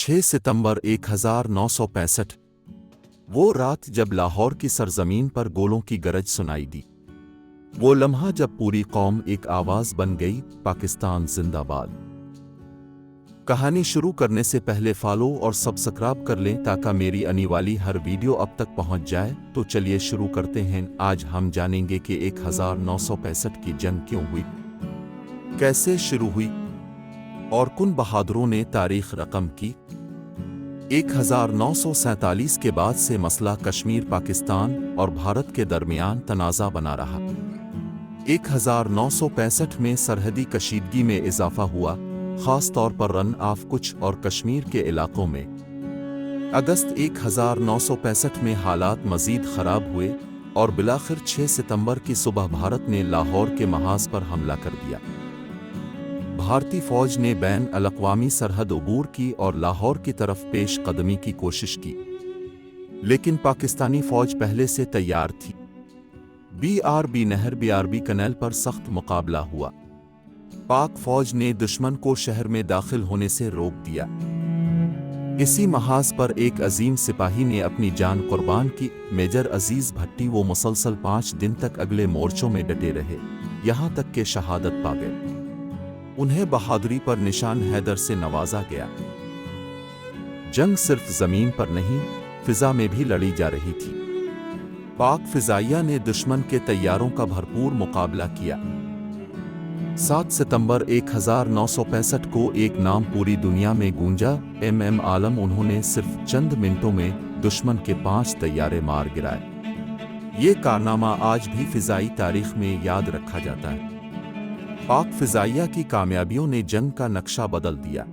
6 सितंबर 1965। वो रात जब लाहौर की सरजमीन पर गोलों की गरज सुनाई दी। वो लम्हा जब पूरी कौम एक आवाज बन गई, पाकिस्तान जिंदाबाद। कहानी शुरू करने से पहले फॉलो और सब्सक्राइब कर लें ताकि मेरी आने वाली हर वीडियो अब तक पहुंच जाए। तो चलिए शुरू करते हैं। आज हम जानेंगे कि 1965 की जंग क्यों हुई, कैसे शुरू हुई और किन बहादुरों ने तारीख रकम की। 1947 के बाद से मसला कश्मीर पाकिस्तान और भारत के दरमियान तनाज़ा बना रहा। 1965 में सरहदी कशीदगी में इजाफा हुआ, खास तौर पर रन ऑफ कुछ और कश्मीर के इलाकों में। अगस्त 1965 में हालात मजीद खराब हुए और बिलाखिर 6 सितंबर की सुबह भारत ने लाहौर के महाज पर हमला कर दिया। भारतीय फौज ने बैन अल-अक़वामी सरहद अबूर की और लाहौर की तरफ पेश कदमी की कोशिश की, लेकिन पाकिस्तानी फौज पहले से तैयार थी। बीआरबी नहर बीआरबी कनाल पर सख्त मुकाबला हुआ। पाक फौज ने दुश्मन को शहर में दाखिल होने से रोक दिया। इसी महाज पर एक अजीम सिपाही ने अपनी जान कुर्बान की, मेजर अजीज भट्टी। वो मुसलसल 5 दिन तक अगले मोर्चों में डटे रहे, यहाँ तक कि शहादत पा गए। उन्हें बहादुरी पर निशान हैदर से नवाजा गया। जंग सिर्फ जमीन पर नहीं, फिजा में भी लड़ी जा रही थी। पाक फिजाइया ने दुश्मन के तैयारों का भरपूर मुकाबला किया। 7 सितंबर 1965 को एक नाम पूरी दुनिया में गूंजा, MM आलम। उन्होंने सिर्फ चंद मिनटों में दुश्मन के 5 तैयारे मार गिराए। ये कारनामा आज भी फिजाई तारीख में याद रखा जाता है। पाक फिजाइया की कामयाबियों ने जंग का नक्शा बदल दिया।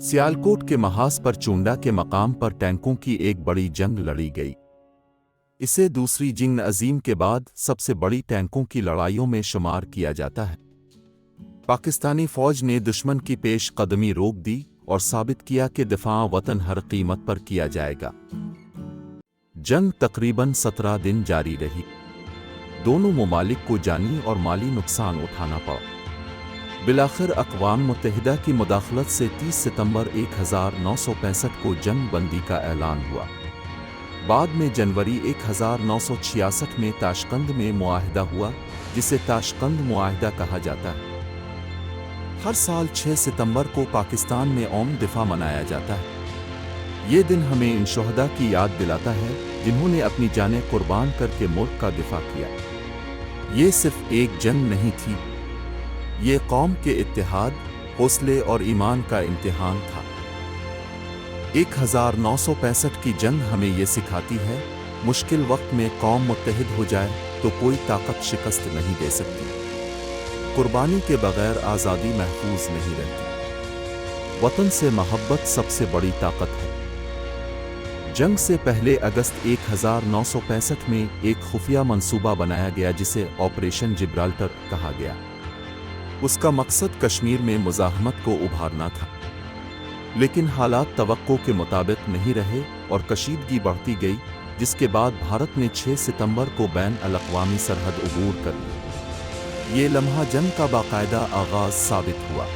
सियालकोट के महाज पर चुंडा के मकाम पर टैंकों की एक बड़ी जंग लड़ी गई। इसे दूसरी जंग अजीम के बाद सबसे बड़ी टैंकों की लड़ाइयों में शुमार किया जाता है। पाकिस्तानी फौज ने दुश्मन की पेश कदमी रोक दी और साबित किया कि दिफा वतन हर कीमत पर किया जाएगा। जंग तकरीबन 17 दिन जारी रही। दोनों ममालिक को जानी और माली नुकसान उठाना पड़ा। बिलाखिर अक़वाम मुत्तहिदा की मुदाखलत से 30 सितंबर 1965 को जंग बंदी का ऐलान हुआ। बाद में जनवरी 1966 में ताशकंद में मुआहिदा हुआ, जिसे ताशकंद मुआहिदा कहा जाता है। हर साल 6 सितंबर को पाकिस्तान में कौमी दिफा मनाया जाता है। ये दिन हमें इन शुहदा की याद दिलाता है जिन्होंने अपनी जानें कुर्बान करके मुल्क का दिफा किया। ये सिर्फ एक जंग नहीं थी, ये कौम के इत्तेहाद, हौसले और ईमान का इम्तिहान था। 1965 की जंग हमें ये सिखाती है, मुश्किल वक्त में कौम मुत्तहिद हो जाए तो कोई ताकत शिकस्त नहीं दे सकती। कुर्बानी के बगैर आज़ादी महफूज नहीं रहती। वतन से मोहब्बत सबसे बड़ी ताकत है। जंग से पहले अगस्त 1965 में एक खुफिया मंसूबा बनाया गया जिसे ऑपरेशन जिब्राल्टर कहा गया। उसका मकसद कश्मीर में मुज़ाहमत को उभारना था, लेकिन हालात तवक्को के मुताबिक नहीं रहे और कशीदगी बढ़ती गई, जिसके बाद भारत ने 6 सितंबर को बैन अल-अक़वामी सरहद अबूर कर ली। ये लम्हा जंग का बाकायदा आगाज साबित हुआ।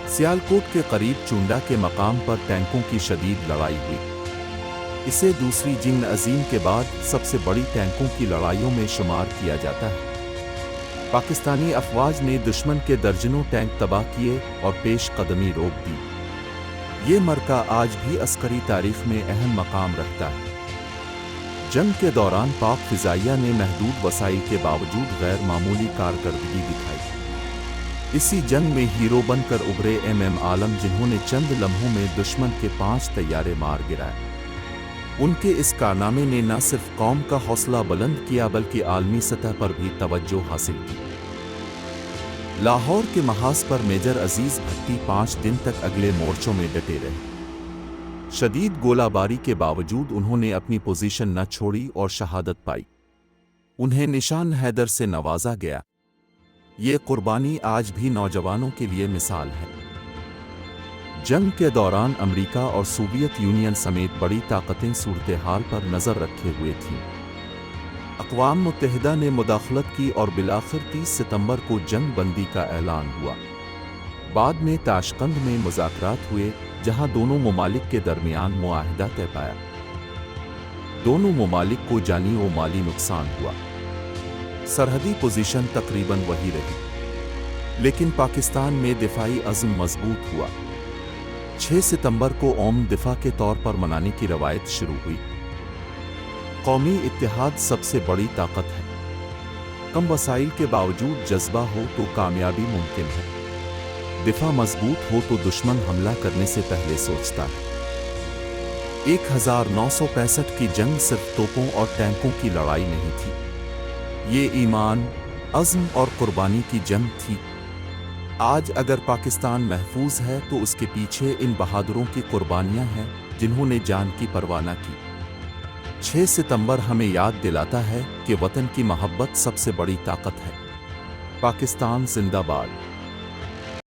सियालकोट के करीब चुंडा के मकाम पर टैंकों की शदीद लड़ाई हुई। इसे दूसरी जंग अजीम के बाद सबसे बड़ी टैंकों की लड़ाइयों में शुमार किया जाता है। पाकिस्तानी अफवाज ने दुश्मन के दर्जनों टैंक तबाह किए और पेश कदमी रोक दी। ये मरका आज भी अस्करी तारीख में अहम मकाम रखता है। जंग के दौरान पाक फिजाइया ने महदूद वसाइल के बावजूद गैर मामूली कारकर्दगी दिखाई। इसी जंग में हीरो बनकर उभरे MM आलम, जिन्होंने चंद लम्हों में दुश्मन के 5 तैयारे मार गिराए। उनके इस कारनामे ने न सिर्फ कौम का हौसला बुलंद किया बल्कि आलमी सतह पर भी तवज्जो हासिल की। लाहौर के महाज पर मेजर अजीज भट्टी 5 दिन तक अगले मोर्चों में डटे रहे। शदीद गोलाबारी के बावजूद उन्होंने अपनी पोजीशन न छोड़ी और शहादत पाई। उन्हें निशान हैदर से नवाजा गया। ये कुर्बानी आज भी नौजवानों के लिए मिसाल है। जंग के दौरान अमेरिका और सोवियत यूनियन समेत बड़ी ताकतें सूरत हाल पर नज़र रखे हुए थीं। अक़वाम मुत्तहिदा ने मुदाखलत की और बिलाखिर 30 सितंबर को जंग बंदी का ऐलान हुआ। بعد میں تاشقند میں مذاکرات ہوئے جہاں دونوں ممالک کے درمیان معاہدہ طے پایا۔ دونوں ممالک کو جانی و مالی نقصان ہوا۔ سرحدی پوزیشن تقریباً وہی رہی، لیکن پاکستان میں دفاعی عزم مضبوط ہوا۔ 6 ستمبر کو یوم دفاع کے طور پر منانے کی روایت شروع ہوئی۔ قومی اتحاد سب سے بڑی طاقت ہے۔ کم وسائل کے باوجود جذبہ ہو تو کامیابی ممکن ہے۔ دفاع مضبوط ہو تو دشمن حملہ کرنے سے پہلے سوچتا ہے۔ 1965 کی جنگ صرف توپوں اور ٹینکوں کی لڑائی نہیں تھی، یہ ایمان، عزم اور قربانی کی جنگ تھی۔ آج اگر پاکستان محفوظ ہے تو اس کے پیچھے ان بہادروں کی قربانیاں ہیں جنہوں نے جان کی پرواہ نہ کی۔ 6 ستمبر ہمیں یاد دلاتا ہے کہ وطن کی محبت سب سے بڑی طاقت ہے۔ پاکستان زندہ باد۔